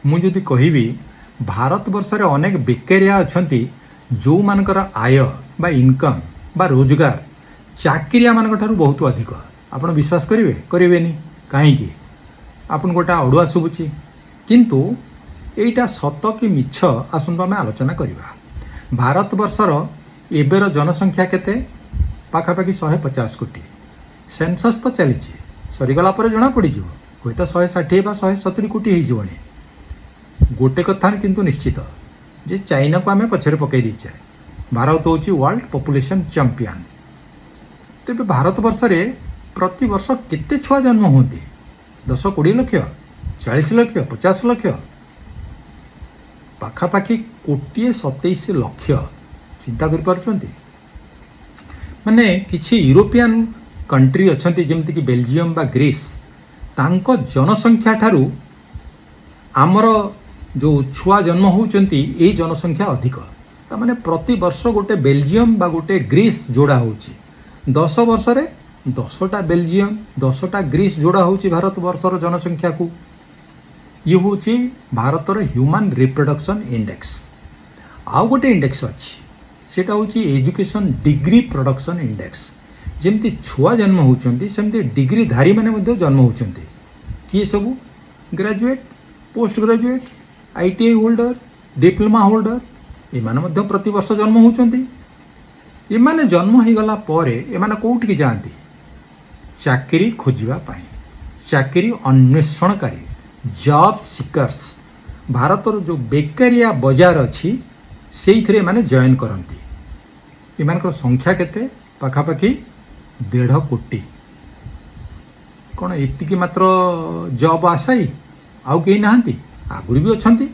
मुझे कहबी भारत वर्ष रे अनेक बेकारिया अछंती जो मानकर आय बा इनकम बा रोजगार चाकरिया मान बहुत अधिक। आपण विश्वास करेंगे करेंगे कहीं आपन गोटा अड़ुआ शुभुची किंतु एटा सत कि मिछ आसतु आम आलोचना करवा। भारत वर्षर एबर जनसंख्या केते पाखापाखि 150 कोटी। सेंसस तो चली सरीगला जना पड़ हूँ तो 160 बा 170 कोटी हो गोटे कथा किंतु निश्चित जे चाइना को आम पछरे पकई दीचे। भारत हूँ वर्ल्ड पॉपुलेशन चैंपियन। तेज भारत वर्ष रे प्रति वर्ष केते छुआ जन्म होती 10-20 लक्ष 40 लक्ष 50 लक्ष पाखापाखि 127 लक्ष। चिंता कर पारुछंती माने किछि यूरोपियन कंट्री अछंती जेमति कि बेल्जियम बा ग्रीस तांको जनसंख्या ठारू आमर जो छुआ जन्म होउचंती ए जनसंख्या अधिक। ता माने प्रति वर्ष गोटे बेल्जियम बा गोटे ग्रीस जोड़ा होउची 10 वर्ष रे 10टा बेल्जियम 10टा ग्रीस जोड़ा होउची भारत वर्षर जनसंख्या को। ये होउची भारतर ह्यूमन रिप्रोडक्शन इंडेक्स। आउ गोटे इंडेक्स अछि सेटा होउची एजुकेशन डिग्री प्रोडक्शन इंडेक्स। जेमती छुआ जन्म होउचंती सेमती डिग्री धारी माने मध्ये जन्म होउचंती। किए सब graduate post graduate ITI holder diploma holder एमाने मध्ये प्रति वर्ष जन्म होउचंती। एमाने जन्म हो गला परे एमाने कोउठी जांती चाकरी खोजिबा पाई चाकरी अन्वेषणकारी जॉब सीकर्स। भारतर जो बेकारिया बाजार अच्छी से माने जॉइन करती। एमानकर संख्या केते पाखापाखि 1.5 कोटी। कौन एतिकी मात्र जॉब आशाई आउ कहीं नहांती आगुरी भी अच्छी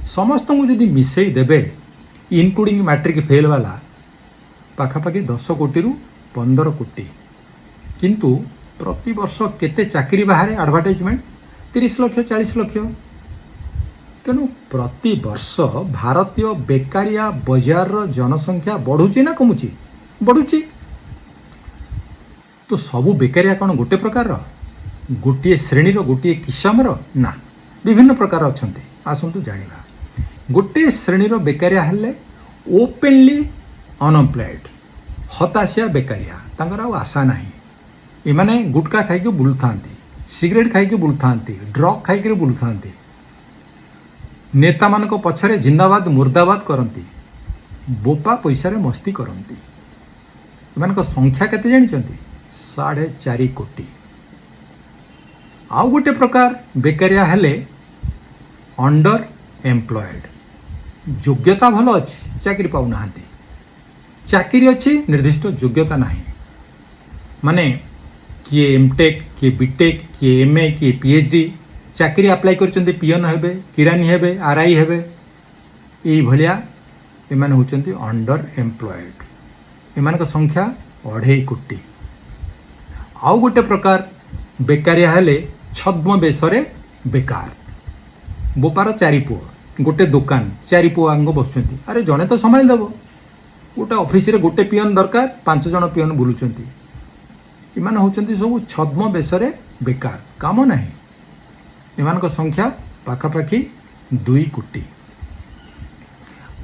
समस्त को जदि मिसई देबे इनक्लूडिंग मैट्रिक फेल वाला पाखापाखि 10 कोटी रु 15 कोटी। किंतु प्रति वर्ष केते चाकरी बाहर एडवर्टाइजमेंट 30 लक्ष 40 लक्ष। तेणु प्रति वर्ष भारतीय बेकारिया बाजार जनसंख्या बढ़ुची ना कमुची बढ़ुची। तो सबू बेकारिया कौन गोटे प्रकार गोटे श्रेणीर गोटे किसमर ना विभिन्न प्रकार अच्छे। आसतु जाना गोटे श्रेणीर बेकारिया हेले ओपेनली अनएम्प्लॉयड हताशिया बेकारिया तांकर आउ आशा नाही। एमाने गुटखा खाइके बुलु थांती सिगरेट खाइके बुलु थांती ड्रग खाइके बुलु थांती नेता मान पछरे जिंदाबाद मुर्दाबाद करती बोपा पैसा रे मस्ती करती। एमान संख्या केते जानिचंती 4.5 कोटी। आउ गोटे प्रकार बेकारिया हेले अंडर एम्प्लॉयड। योग्यता भल अच्छी चाकरी पाऊ नाहांती चाकरी अच्छी निर्दिष्ट योग्यता नाही। माने किए एमटेक किए बीटेक किए एमए किए पीएचडी चाकरी अप्लाई करचंती पियन हेबे किरानी हेबे आरआई हेबे एई भलिया एमाने होचंती अंडर एम्प्लॉयड। एमान संख्या 2.5 कोटी। आउ गोटे प्रकार बेकारिया हेले छद्म बेसरे बेकार। बोपार 4 पुओ गोटे दुकान 4 पुओ आंग बसुचंती अरे जने तो संभाल देबो गोटे ऑफिस रे गोटे पियन दरकार 5 जन पियन बुलुचंती। इमान होचंती सब छद्म बेसरे बेकार काम नाही। इमान संख्या पाखापाखि 2 कोटी।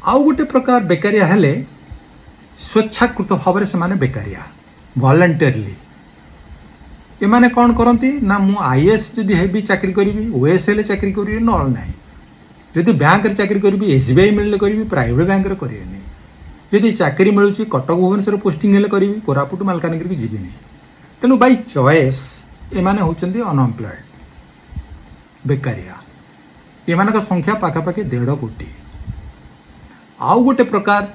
आउ गोटे प्रकार बेकारिया हेले स्वेच्छाकृत भाव से माने बेकारिया वॉलंटियरली। एमाने कौन करती ना मु आईएएस जदि हेबी चाकरी करी ओएस हेले चाकरी करी नल नाही। जदि बैंक रे चाकरी करी एसबीआई मिलले करी प्राइवेट बैंक रे करियनी। जदि चाकरी मिलुची कटक भुवनेश्वर पोस्टिंग हेले करी कोरापुट मालकानगिरी की जीविनी। तेणु बाई चॉइस एमाने होचंती अनएम्प्लॉयड बेकारिया। एमानक संख्या पाखापाखि 1.5 कोटी। आउ गोटे प्रकार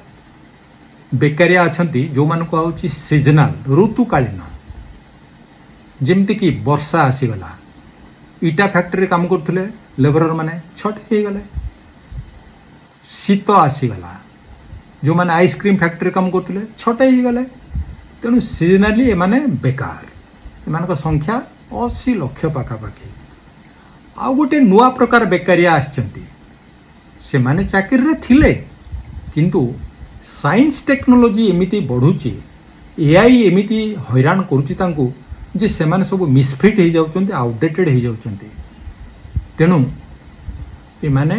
बेकारिया अछंती जो मानक आउची सीजनल ऋतुकालीन। जेमती कि वर्षा आसीगला इटा फैक्ट्री काम करथुले लेबरर माने छट हे गले। शीत आसीगला जो माने आइसक्रीम फैक्ट्री काम करथुले छट हे गले। तेणु सीजनाली एमाने बेकार। एमानक संख्या 80 लक्ष पाखापाखि। आउ गोटे नुआ प्रकार बेकारिया आछंती से माने चाकरी रे थिले किंतु साइंस टेक्नोलॉजी एमिति बढ़ुची एआई एमिति हैरान करूची तांको जे सेमाने सब मिसफिट हो जाउचंती आउटडेटेड हो जाउचंती। तेणु एमाने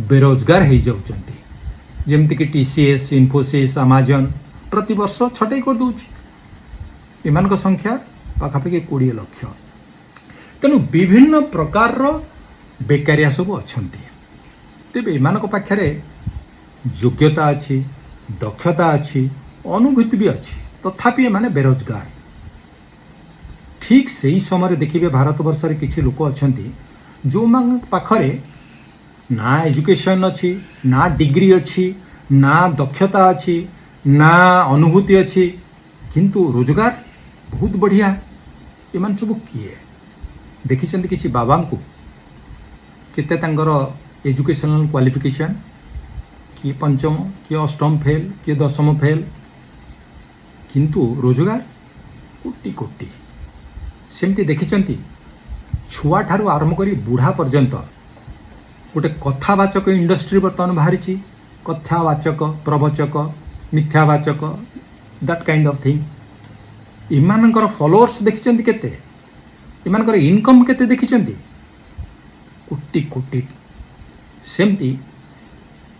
बेरोजगार हो जाउछंती जेमती कि टीसीएस इन्फोसिस अमेजन प्रति वर्ष छटई कर दूची एमान संख्या पाखापाखि 20 लाख तेणु विभिन्न प्रकार बेकारिया सब अच्छंती तेबे एमान पाखरे योग्यता अच्छी दक्षता अच्छी अनुभूति भी अच्छी तथापि एमाने बेरोजगार ठीक सही समय देखिए भारत वर्ष रे किछि लोक अच्छंती जो मान पाखरे ना एजुकेशन अच्छी ना डिग्री अच्छी ना दक्षता अच्छी ना अनुभूति अच्छी किंतु रोजगार बहुत बढ़िया एमान सब किए देखिछंती किछि बाबा को केते तांकर एजुकेशनल क्वालिफिकेशन किए पंचम किए अष्टम फेल किए दशम फेल किंतु रोजगार कोटी कोटी सेमती देखिछंती छुआ ठारू आरंभ करी बुढ़ा पर्यंत गोटे कथावाचक इंडस्ट्री बर्तमान बाहरी कथावाचक प्रवचक मिथ्यावाचक दैट काइंड ऑफ थिंग इमानकर फॉलोअर्स देखिछंती केते इमानकर इनकम केते देखिछंती कोटी कोटी सेमती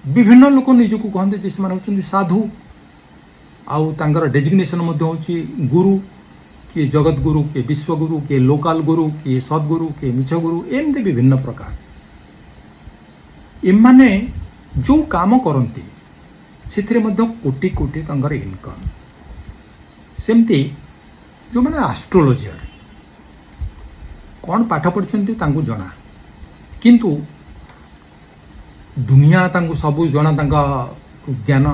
विभिन्न लोक निजको कहते जे से होचंती साधु आउ तांकर डेजिग्नेशन मध्ये होची गुरु किए जगत गुरु किए विश्व गुरु किए लोकल गुरु किए सद्गुरु किए मिछ गुरु एमती विभिन्न प्रकार एमाने जो काम करती से कोटी कोटी तांकर इनकम सेमती जो माने एस्ट्रोलॉजर कौन पाठ पढ़छंती तांको जଣା किंतु दुनिया तांको सबू जଣା तांका ज्ञान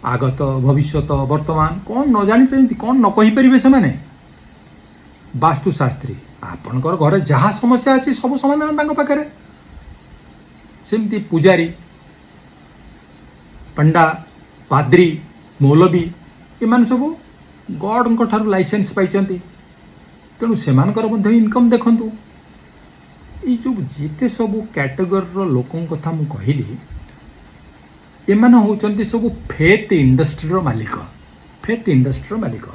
आगत भविष्यत वर्तमान कौन न जानी पारती कौन न कहि परिबे से माने वास्तुशास्त्री आपणकर घर जहाँ समस्या अच्छी सब समाधान तांको पाखरे सेमती पूजारी पंडा पाद्री मौलवी एमान सब गॉड ठारू लाइसेंस पाइछंती तेणु सेमानकर मध्य इनकम देखंतु ये जो जिते सब कैटेगोरी लोकों कथा मु कहली एमान होचंती सब फेथ इंडस्ट्री मालिक फेथ इंडस्ट्री मालिक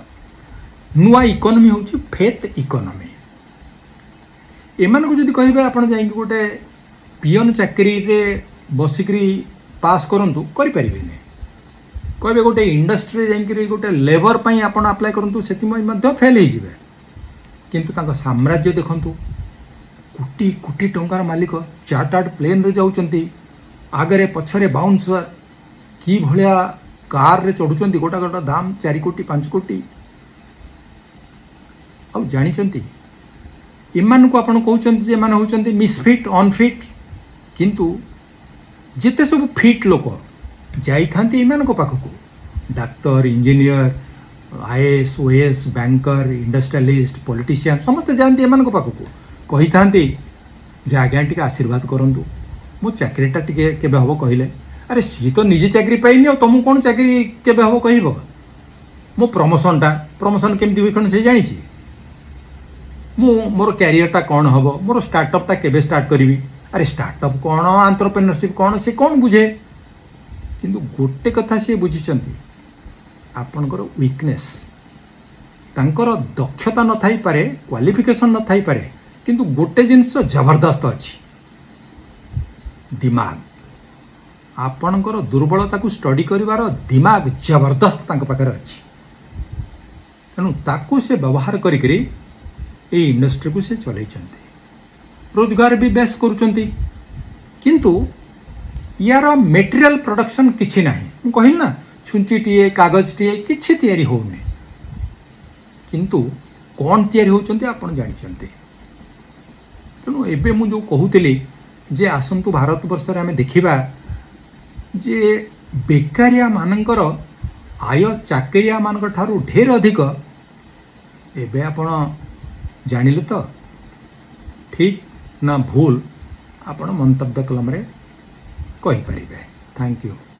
नुआ इकोनॉमी होची फेथ इकोनॉमी एमान को जदि कहबे आपण जाई गोटे पियन चाकरी रे बसिकरी पास करंतु करि परिबेने कहबे गोटे इंडस्ट्री जाई गोटे लेबर पई आपण अप्लाई करंतु सेति मध्ये फेल हे जिवे किंतु तांका साम्राज्य देखंतु कोटी कोटी टंकार मालिक चार्टर्ड प्लेन रे जाउचंती आगरे पछरे बाउंसर की भलिया कार रे चढ़ुचंती गोटा गोटा दाम 4 कोटी 5 कोटी अब जानिचंती इमान को आपण कहउचंती जे मान होचंती मिसफिट अनफिट किंतु जिते सब फिट लोक जाई थांती इमान को पाखको doctor engineer IAS OAS banker industrialist politician समस्त जानती एमान को पाखको कही थांती जे आज्ञा टिके आशीर्वाद करंतु मो चाकरीटा टिके केबे हबो कहिले अरे सी तो निजे चाकरी पाइनी तुम कौन चाकरी केबे हबो कहबो मो प्रमोशन केमती हुई कौन से जानी मु मोर कैरियरटा कौन हम मोर स्टार्टअपटा केबे स्टार्ट करी अरे स्टार्टअप कौन एंटरप्रेन्योरशिप कौन से कौन बुझे किंतु गोटे कथा सी बुझीचंती आपणकर वीकनेस तांकर दक्षता न थाई पारे क्वालिफिकेशन न थाई पारे किंतु गोटे जिनिस जबरदस्त अच्छी दिमाग आपणकर दुर्बलता को स्टडी करिवार दिमाग जबरदस्त तांक पाखरे अच्छी तेणु ताकू से व्यवहार करी ए इंडस्ट्री को से चलैचंती रोजगार भी बेस करुचंती किंतु यार मेटेरियल प्रोडक्शन किछि नाही कहिल ना छुंचीटीए कागजटीए किछि तैयारी होउनी किंतु कौन तैयारी होउचंती आपण जानिचंती तेणु एबे मु जो कहूतिली जे आसंतु भारत वर्ष रे हमें देखिबा जे बेकारिया मानकर आय चाकरिया मानकर ठारू ढेर अधिक एबे आपण जानिले तो ठीक ना भूल आपण मंतव्य कलम रे कहि परिबे थैंक यू।